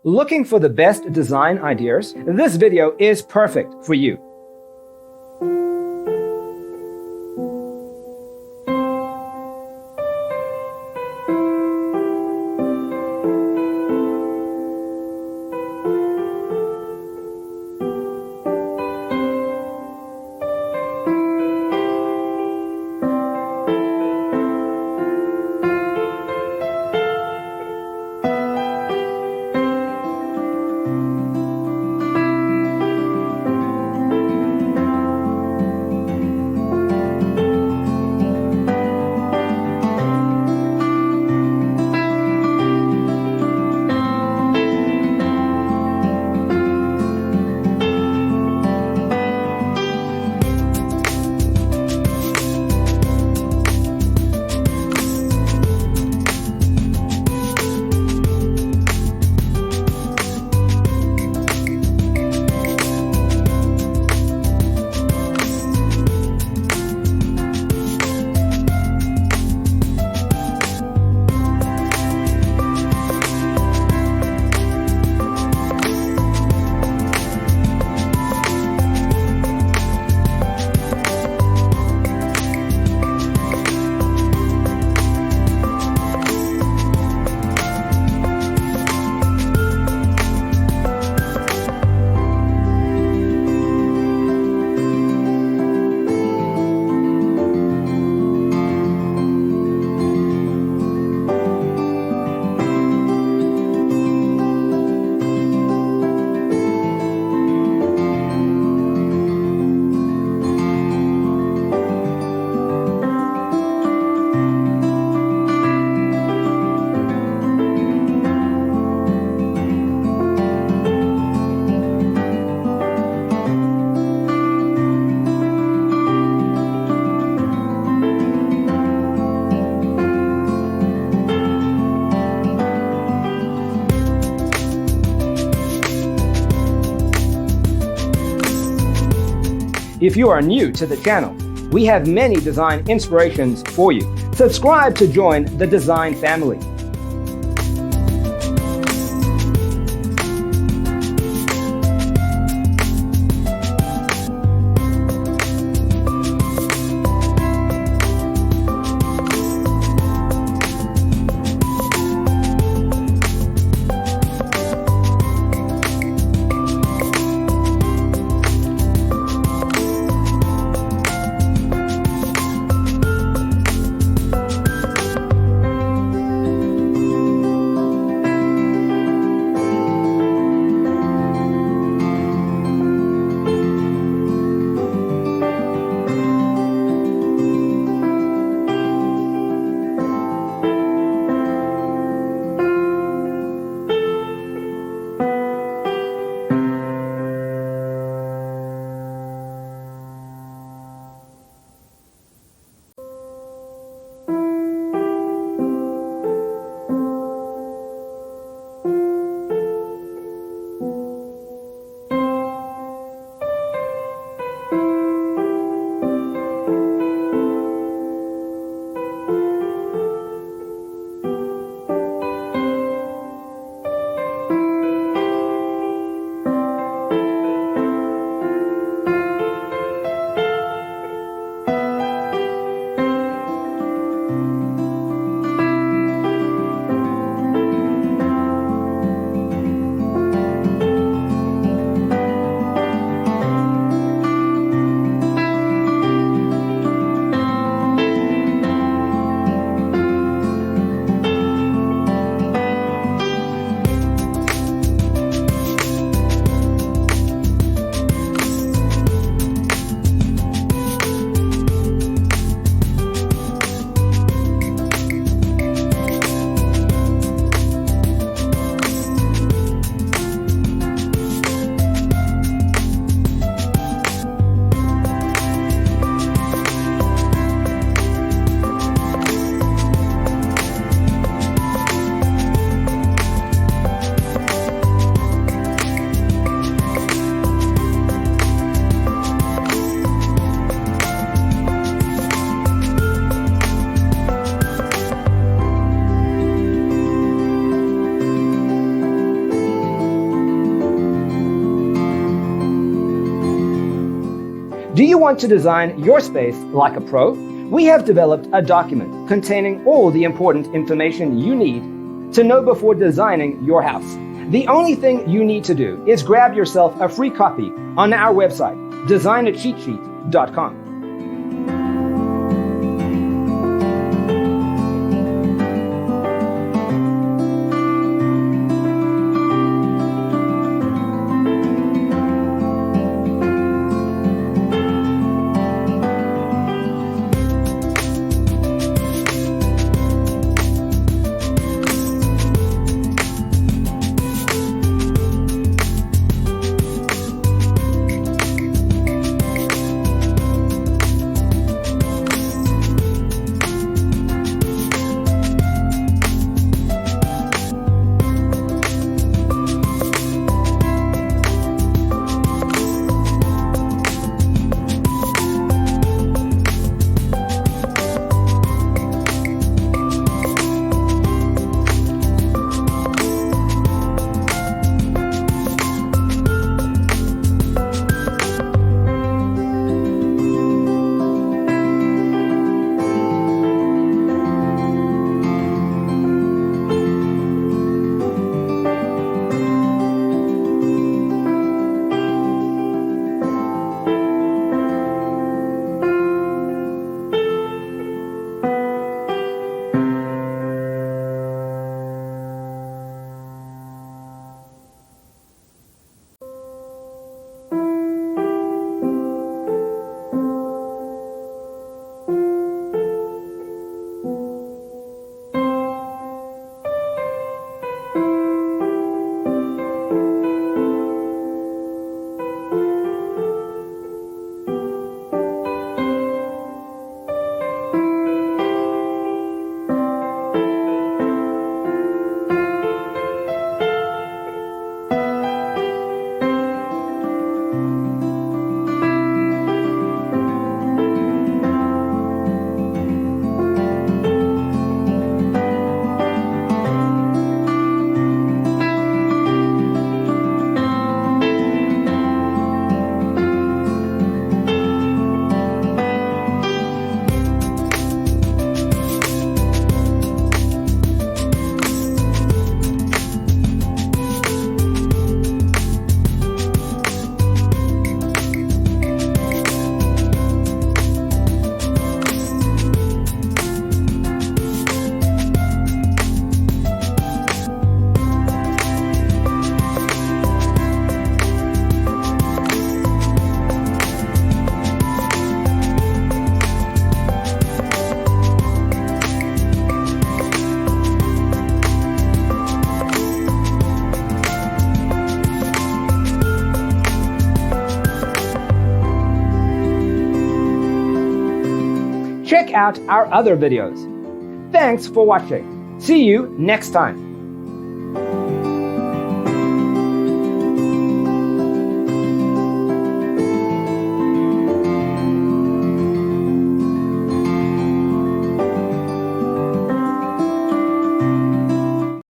Looking for the best design ideas? This video is perfect for you. If you are new to the channel, we have many design inspirations for you. Subscribe to join the design family. Do you want to design your space like a pro? We have developed a document containing all the important information you need to know before designing your house. The only thing you need to do is grab yourself a free copy on our website, designacheatsheet.com. Check out our other videos. Thanks for watching. See you next time.